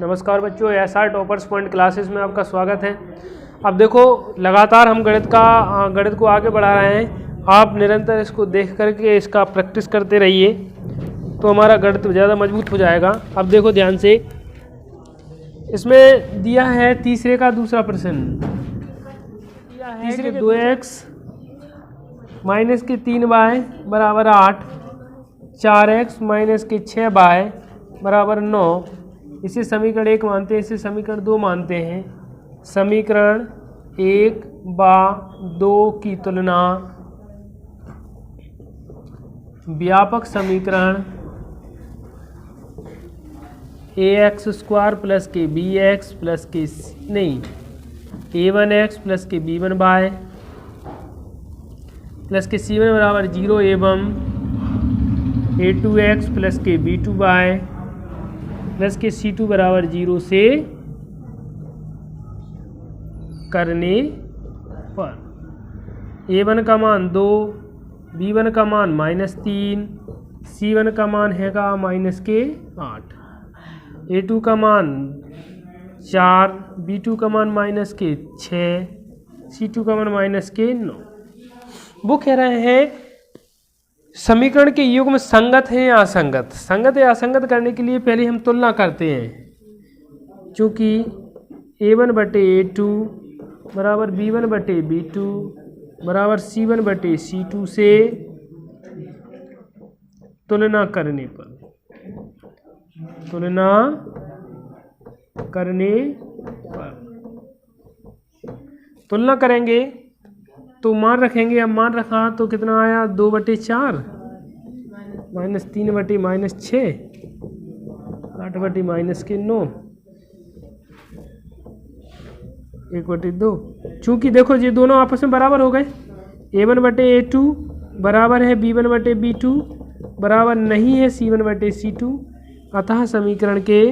नमस्कार बच्चों, SR toppers point classes में आपका स्वागत है। अब देखो, लगातार हम गणित को आगे बढ़ा रहे हैं। आप निरंतर इसको देख करके इसका प्रैक्टिस करते रहिए तो हमारा गणित ज़्यादा मजबूत हो जाएगा। अब देखो ध्यान से, इसमें दिया है तीसरे का दूसरा प्रश्न। तीसरे के 2x माइनस के 3y बराबर 8, 4x माइनस के 6y बराबर 9। इसे समीकरण 1 मानते हैं, इसे समीकरण 2 मानते हैं। समीकरण 1 व 2 की तुलना व्यापक समीकरण ax² प्लस के bx प्लस के a1x प्लस के b1y प्लस के c1 बराबर 0 एवं a2x प्लस के b2y प्लस के c2 बराबर 0 से करने पर a1 का मान 2, b1 का मान -3, c1 का मान हैगा -8, a2 का मान 4, b2 का मान -6, c2 का मान -9। वो कह रहे हैं समीकरण के युग्म संगत है या असंगत। संगत या असंगत करने के लिए पहले हम तुलना करते हैं, चूँकि a1/a2 बराबर b1/b2 बराबर c1/c2 से तुलना करने करेंगे तो मान रखेंगे। अब मान रखा तो कितना आया, 2/4 -3/-6 8/-9 1/2। चूँकि देखो ये दोनों आपस में बराबर हो गए। a1/a2 बराबर है b1/b2 बराबर नहीं है c1/c2। अतः समीकरण के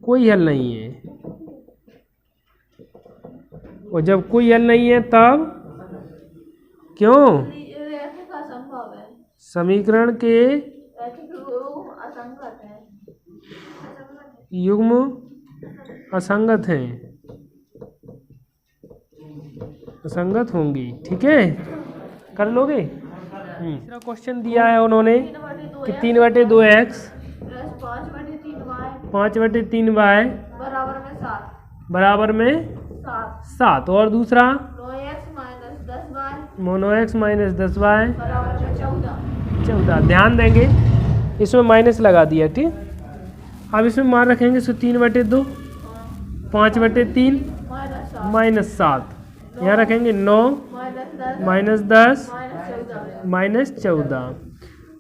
कोई हल नहीं है। और जब कोई हल नहीं है तब क्यों समीकरण के युग्म असंगत हैं, असंगत होंगी। ठीक है, कर लोगे। तीसरा क्वेश्चन दिया है उन्होंने कि 3/2x 5/3y बराबर में 7 और दूसरा 9x - 10y 14। ध्यान देंगे, इसमें माइनस लगा दिया। ठीक, अब इसमें मान रखेंगे 3/2 5/3 -7, यहाँ रखेंगे 9 -10 -14।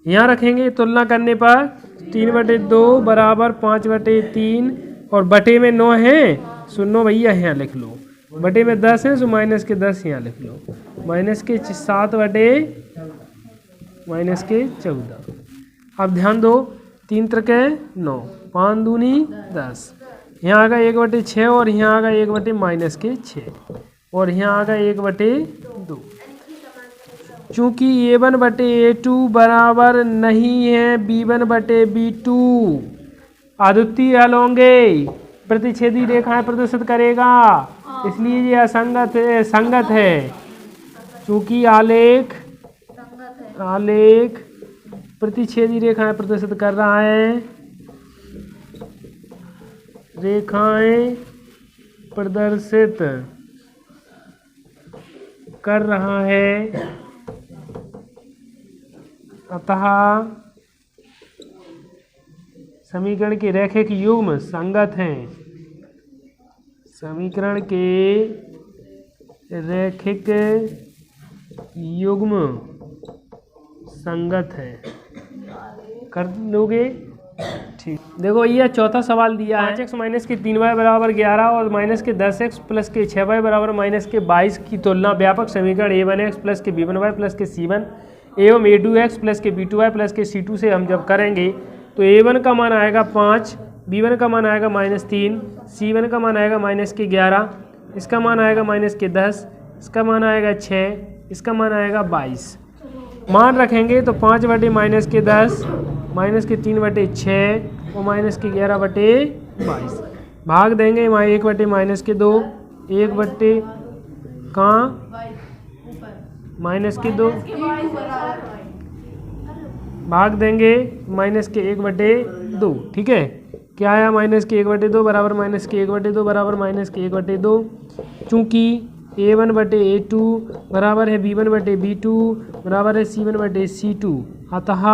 यहाँ रखेंगे तुलना करने पर 3/2 बराबर 5/3 और बटे में 9 है सो 9 भैया यहाँ लिख लो, बटे में 10 है सो -10 यहाँ लिख लो, -14। अब ध्यान दो, 3 त्रिके 9 5 दूनी 10, यहाँ आ गया 1/6 और यहाँ आ गया 1/-6 और यहाँ आ गया 1/2। चूँकि a1/a2 बराबर नहीं है b1/b2, अद्वितीय हल होंगे, प्रतिच्छेदी रेखाएं प्रदर्शित करेगा, इसलिए ये असंगत है, संगत है। चूँकि आलेख प्रतिच्छेदी रेखाएं प्रदर्शित कर रहा है, रेखाएं प्रदर्शित कर रहा है, अतः समीकरण के रैखिक युग्म संगत हैं। समीकरण के रैखिक युग्म संगत है। कर लोगे। ठीक, देखो ये चौथा सवाल दिया है 5x माइनस के 3y बराबर 11 और माइनस के 10x प्लस के 6y बराबर माइनस के 22 की तुलना व्यापक समीकरण a1x प्लस के b1y प्लस के c1 एवं a2x प्लस के b2y प्लस के c2 से हम जब करेंगे तो a1 का मान आएगा 5, b1 का मान आएगा -3, c1 का मान आएगा -11, इसका मान आएगा -10, इसका मान आएगा 6, इसका मान आएगा 22। मान रखेंगे तो 5/-10 -3/6 और -11/22 भाग देंगे 1/-2 1/, कहाँ -2 भाग देंगे -1/2। ठीक है, क्या आया -1/2 बराबर -1/2 बराबर -1/2। चूँकि A1/A2 बराबर है B1/B2 बराबर है C1/C2, अतः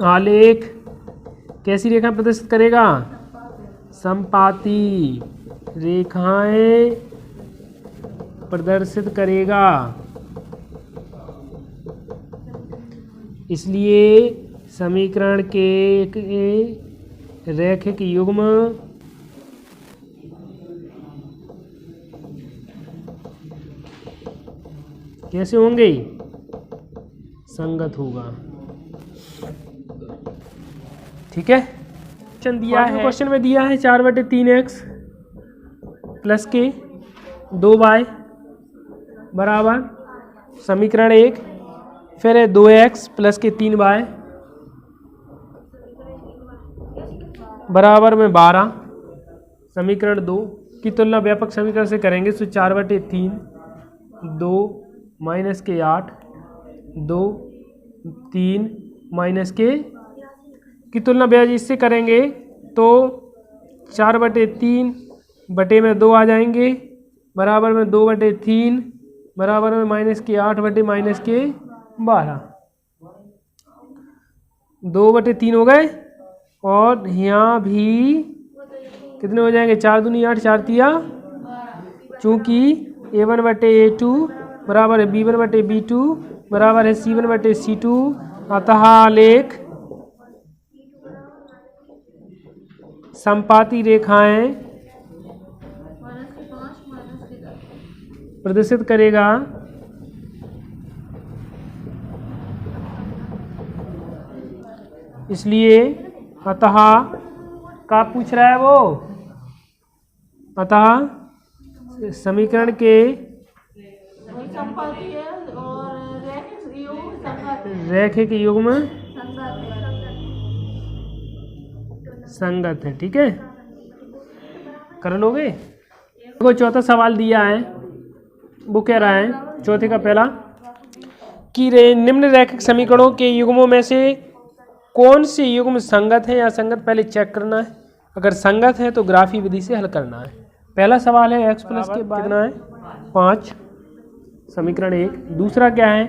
आलेख कैसी रेखा प्रदर्शित करेगा? समपाती रेखाएं प्रदर्शित करेगा। इसलिए समीकरण के रैखिक युग्म कैसे होंगे? संगत होगा। ठीक है, क्वेश्चन दिया है, क्वेश्चन में दिया है 4/3x प्लस के 2y बराबर समीकरण 1, फिर है 2x प्लस के 3y बराबर में 12 समीकरण 2 की तुलना व्यापक समीकरण से करेंगे तो 4/3 2 माइनस के 8 2 3 माइनस के की तुलना ब्याज इससे करेंगे तो 4/3 बटे में 2 आ जाएंगे बराबर में 2/3 बराबर में -8 बटे -12 2/3 हो गए। और यहाँ भी कितने हो जाएंगे? 4 दूनी 8 4 तिया, चूँकि A1/A2 बराबर है B1/B2 बराबर है C1/C2, अतः आलेख समपाती रेखाएं प्रदर्शित करेगा। इसलिए अतः क्या पूछ रहा है वो? अतः समीकरण के रैखिक युग्म संगत है। ठीक है, कर लोगे? देखो चौथा सवाल दिया है, वो कह रहा है चौथे का पहला कि निम्न रैखिक समीकरणों के युग्मों में से कौन से युग्म संगत है या असंगत, पहले चेक करना है। अगर संगत है तो ग्राफी विधि से हल करना है। पहला सवाल है x प्लस के बाद कितना है 5 समीकरण 1। दूसरा क्या है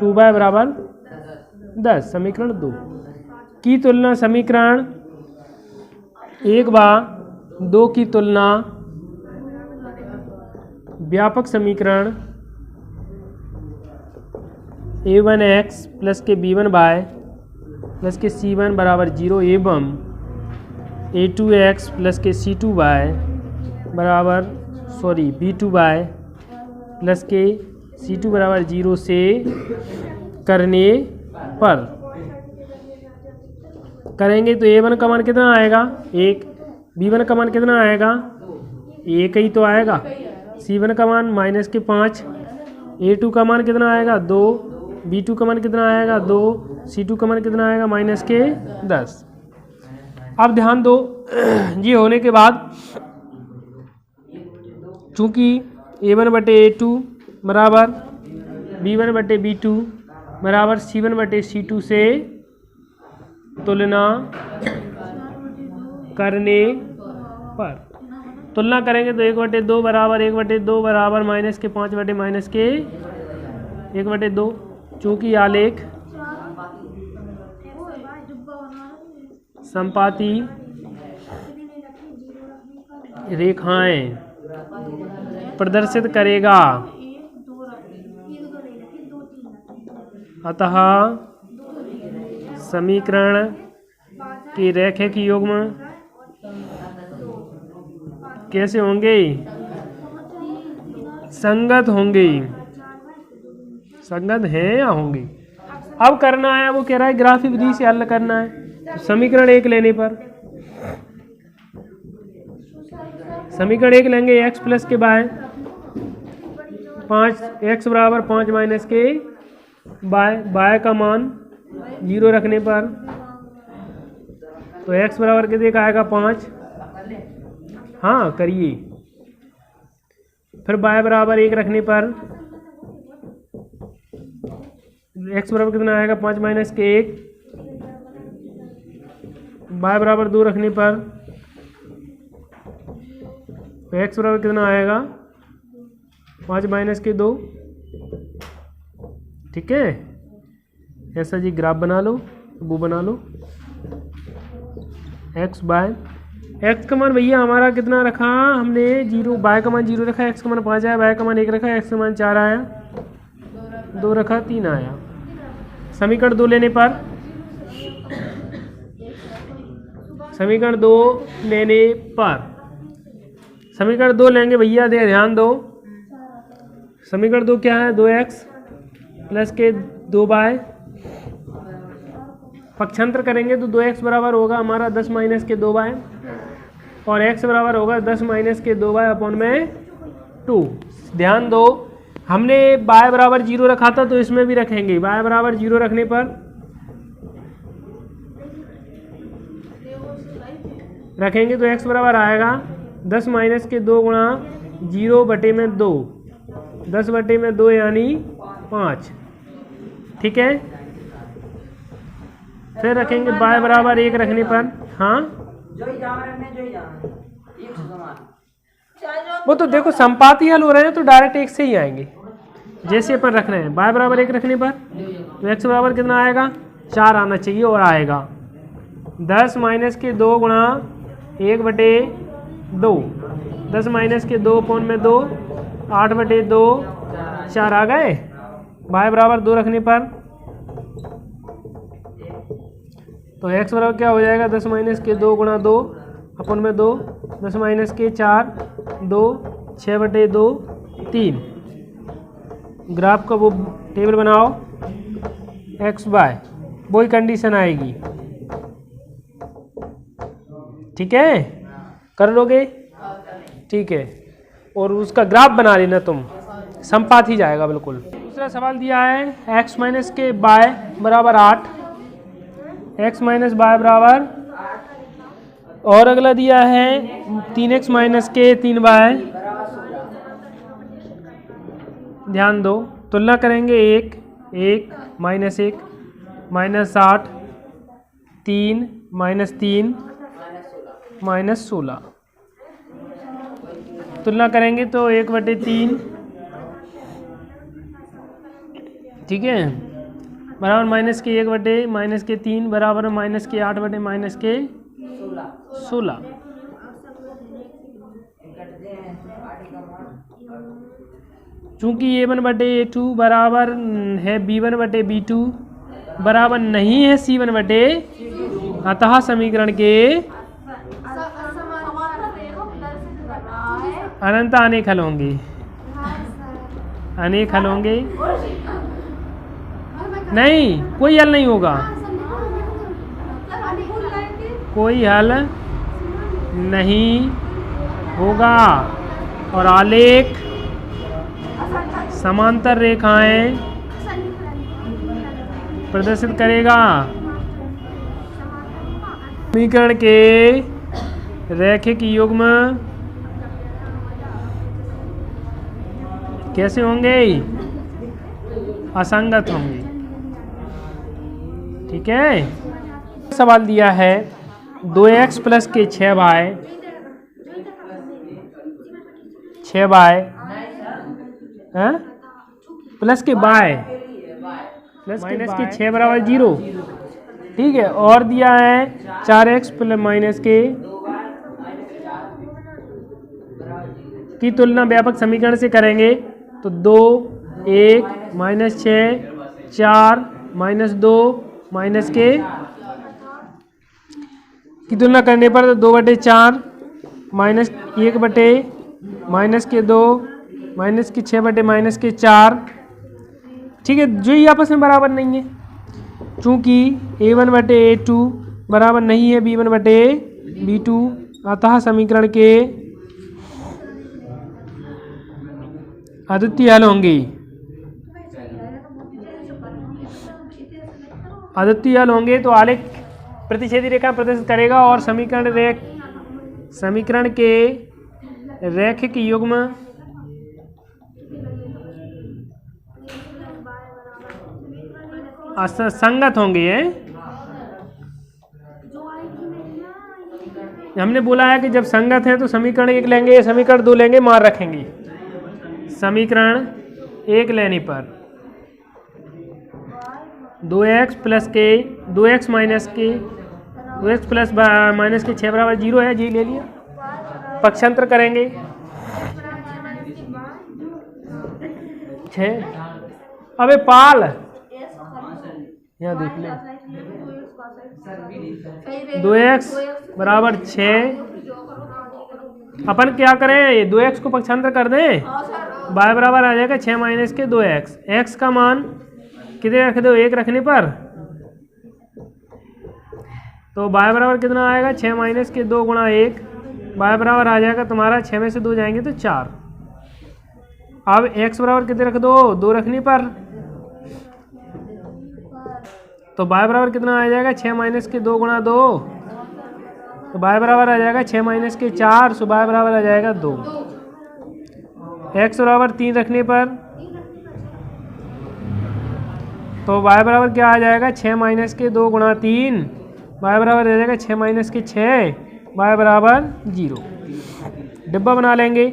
2y बराबर 10 समीकरण 2 की तुलना समीकरण 1/2 की तुलना व्यापक समीकरण A1x प्लस के B1y प्लस के C1 बराबर 0 एवं A2x प्लस के C2y बराबर B2y प्लस के C2 बराबर 0 से करने पर करेंगे तो A1 का मान कितना आएगा 1, B1 का मान कितना आएगा 1 ही तो आएगा, C1 का मान -5, A2 का मान कितना आएगा 2, B2 का मान कितना आएगा 2, C2 का मान कितना आएगा -10। अब ध्यान दो, ये होने के बाद चूंकि A1/A2 बराबर B1/B2 बराबर C1/C2 से तुलना करने पर तुलना करेंगे तो 1/2 बराबर 1/2 बराबर -1/2 चूँकि आलेख समपाती रेखाएं प्रदर्शित करेगा, अतः समीकरण के रैखिक युग्म कैसे होंगे? संगत होंगे। संगत हैं या होंगे? अब करना है, वो कह रहा है ग्राफी विधि से हल करना है। तो समीकरण 1 लेने पर समीकरण 1 लेंगे x प्लस के बाय 5 x बराबर 5 माइनस के बाय का मान 0 रखने पर तो x बराबर कितने का आएगा 5। हाँ करिए। फिर बाय बराबर 1 रखने पर x बराबर कितना आएगा 5 माइनस के 1। बाय बराबर 2 रखने पर तो x बराबर कितना आएगा 5 माइनस के 2। ठीक है, ऐसा जी ग्राफ बना लो, वो बना लो। x बाय x का मान भैया हमारा कितना रखा हमने 0, बाय का मान 0 रखा, x का मान 5 आया, बाय का मान 1 रखा, x का मान 4 आया, 2 रखा, 3 आया। समीकरण 2 लेने पर समीकरण 2 लेने पर समीकरण 2 लेंगे भैया, ध्यान दो। समीकरण 2 क्या है 2x प्लस के 2 बाय, पक्षांतर करेंगे तो 2x बराबर होगा हमारा 10 माइनस के 2 बाय और x बराबर होगा 10 माइनस के 2 बाय अपॉन में 2। ध्यान दो, हमने y बराबर 0 रखा था तो इसमें भी रखेंगे। y बराबर 0 रखने पर रखेंगे तो x बराबर आएगा 10 माइनस के 2 गुणा 0 बटे में 2, 10 बटे में 2 यानी 5। ठीक है, फिर रखेंगे y बराबर 1 रखने पर। हाँ वो तो देखो संपाती हल हो रहे हैं तो डायरेक्ट 1 से ही आएंगे। जैसे अपन रख रहे हैं y बराबर 1 रखने पर तो x बराबर कितना आएगा 4 आना चाहिए और आएगा 10 माइनस के 2 गुणा 1 बटे 2, 10 माइनस के 2 अपॉन में 2, 8 बटे 2, 4 आ गए। y बराबर 2 रखने पर तो x बराबर क्या हो जाएगा 10 माइनस के 2 गुणा 2 अपन में 2, 10 माइनस के 4, 2, 6 बटे 2, 3। ग्राफ का वो टेबल बनाओ x बाय, वही कंडीशन आएगी। ठीक है, कर लोगे? ठीक है, और उसका ग्राफ बना लेना तुम, संपात ही जाएगा बिल्कुल। दूसरा सवाल दिया है x माइनस के बाय बराबर 8, x माइनस बाय बराबर, और अगला दिया है 3x माइनस के 3 बाय। ध्यान दो, तुलना करेंगे 1, 1 माइनस 1 माइनस 8, 3 माइनस 3 माइनस 16। तुलना करेंगे तो 1 बटे 3, ठीक है, बराबर माइनस के 1 बटे माइनस के 3 बराबर माइनस के 8 बटे माइनस के 16। चूंकि a1 बटे a2 बराबर है b1 बटे b2 बराबर नहीं है c1 बटे, अतः समीकरण के अनंत अनेक हल होंगे। अनेक हल होंगे नहीं, कोई हल नहीं होगा, कोई हल नहीं होगा। और आलेख समांतर रेखाएं प्रदर्शित करेगा। समीकरण के रैखिक युग्म कैसे होंगे? असंगत होंगे। ठीक है, सवाल दिया है 2x प्लस के 6 बाय प्लस के बाय प्लस माइनस के 6 बराबर 0। ठीक है, और दिया है 4x प्लस माइनस के की तुलना व्यापक समीकरण से करेंगे तो 2, 1 माइनस 6, 4 माइनस 2 माइनस के की तुलना करने पर 2 बटे 4 माइनस 1 बटे माइनस के 2 माइनस के 6 बटे माइनस के 4। ठीक है, जो ही आपस में बराबर नहीं है, चूंकि a1 बटे a2 बराबर नहीं है b1 बटे b2, अतः समीकरण के अद्वितीय हल होंगे। अद्वितीय हल होंगे तो आलेख प्रतिच्छेदी रेखा प्रदर्शित करेगा और समीकरण के रैखिक युग्म संगत होंगे। हमने बोला है कि जब संगत है तो समीकरण 1 लेंगे, समीकरण 2 लेंगे, मार रखेंगे। समीकरण 1 लेने पर 2x प्लस के 2x माइनस के 2x प्लस माइनस के 6 बराबर 0 है, जी ले लिया। पक्षांतर करेंगे 6। अबे पाल यहाँ देख ले, 2x बराबर 6। अपन क्या करें, 2x को पक्षांतर कर दें, y बराबर आ जाएगा 6 माइनस के 2x। x का मान कितने रख दो, 1 रखने पर, तो y बराबर कितना आएगा 6 माइनस के 2 गुणा 1। y बराबर आ जाएगा तुम्हारा 6 में से 2 जाएंगे तो 4। अब x बराबर कितने रख दो, 2 रखने पर, तो y बराबर कितना आ जाएगा 6 माइनस के 2 गुणा 2, तो y बराबर आ जाएगा 6 माइनस के 4, सो y बराबर आ जाएगा 2। x बराबर 3 रखने पर, तो y बराबर क्या आ जाएगा 6 माइनस के 2 गुणा 3, y बराबर आ जाएगा 6 माइनस के 6, y बराबर 0। डिब्बा बना लेंगे।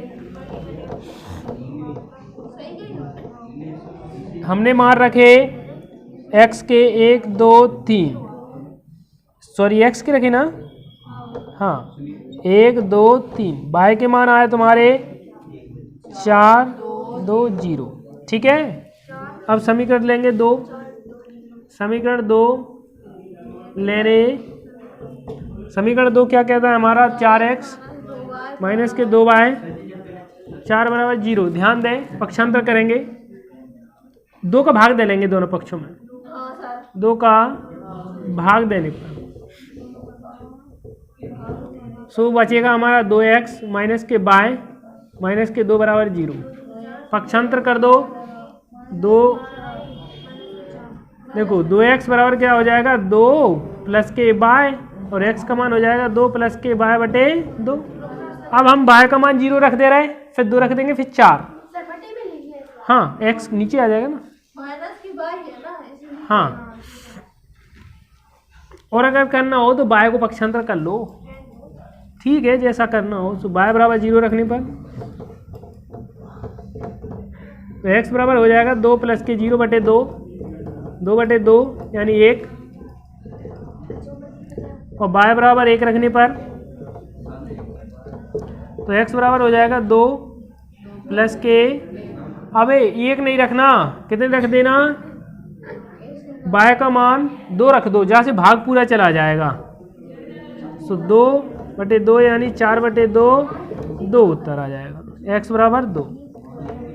हमने मार रखे x के 1 2 3, सॉरी x के रखे ना, हाँ 1 2 3, y के मान आए तुम्हारे 4 2 0, ठीक है। अब समीकरण लेंगे 2, समीकरण 2 लेने, समीकरण 2 क्या कहता है हमारा, 4x माइनस के 2y 4 बराबर 0। ध्यान दें, पक्षांतर करेंगे, 2 का भाग दे लेंगे दोनों पक्षों में, 2 का भाग देने पर सो बचेगा हमारा 2x माइनस के y माइनस के 2 बराबर 0। पक्षांतर कर दो, 2 देखो 2x बराबर क्या हो जाएगा 2 प्लस के y, और x का मान हो जाएगा 2 प्लस के y बटे 2। अब हम y का मान 0 रख दे रहे हैं, फिर 2 रख देंगे, फिर 4, हाँ x नीचे आ जाएगा ना, हाँ। और अगर करना हो तो y को पक्षांतर कर लो, ठीक है, जैसा करना हो। तो y बराबर 0 रखने पर तो x बराबर हो जाएगा 2 प्लस के 0 बटे 2, 2 बटे 2 यानी 1, और y बराबर 1 रखने पर तो x बराबर हो जाएगा 2 प्लस के, अबे 1 नहीं रखना, कितने रख देना, y का मान 2 रख दो, जहाँ से भाग पूरा चला जाएगा। तो 2 बटे 2 यानी 4 बटे 2, 2 उत्तर आ जाएगा, x बराबर 2।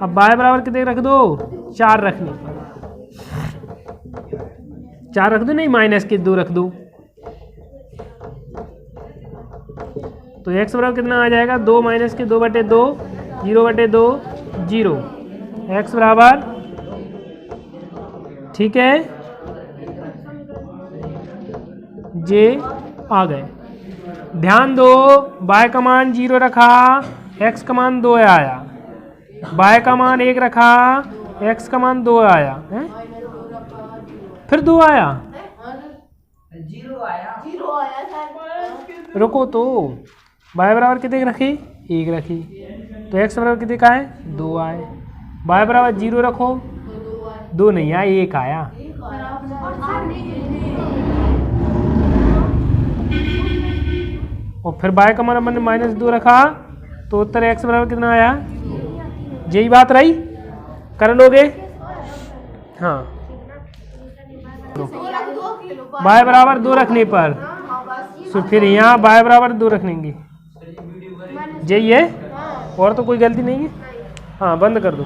अब y बराबर कितने रख दो, 4 रखने पर, 4 रख दो, नहीं माइनस के 2 रख दो, तो x बराबर कितना आ जाएगा 2 माइनस के 2 बटे 2, 0 बटे 2 0, x बराबर, ठीक है, जे आ गए। ध्यान दो, y का मान 0 रखा, x का मान 2 आया, y का मान 1 रखा, x का मान 2 आया है? फिर 2 आया, 0 आया, रुको तो y बराबर कितने रखी, 1 रखी, तो x बराबर कितने का है 2 आए, y बराबर 0 रखो, 2 नहीं आया, 1 आया। और फिर y का मान हमने -2 रखा, तो उत्तर x बराबर कितना आया, यही बात रही, कर लोगे, हाँ। y बराबर 2 रखने पर तो फिर यहाँ y बराबर 2 रखेंगे, यही है, और तो कोई गलती नहीं है, हाँ बंद कर दो।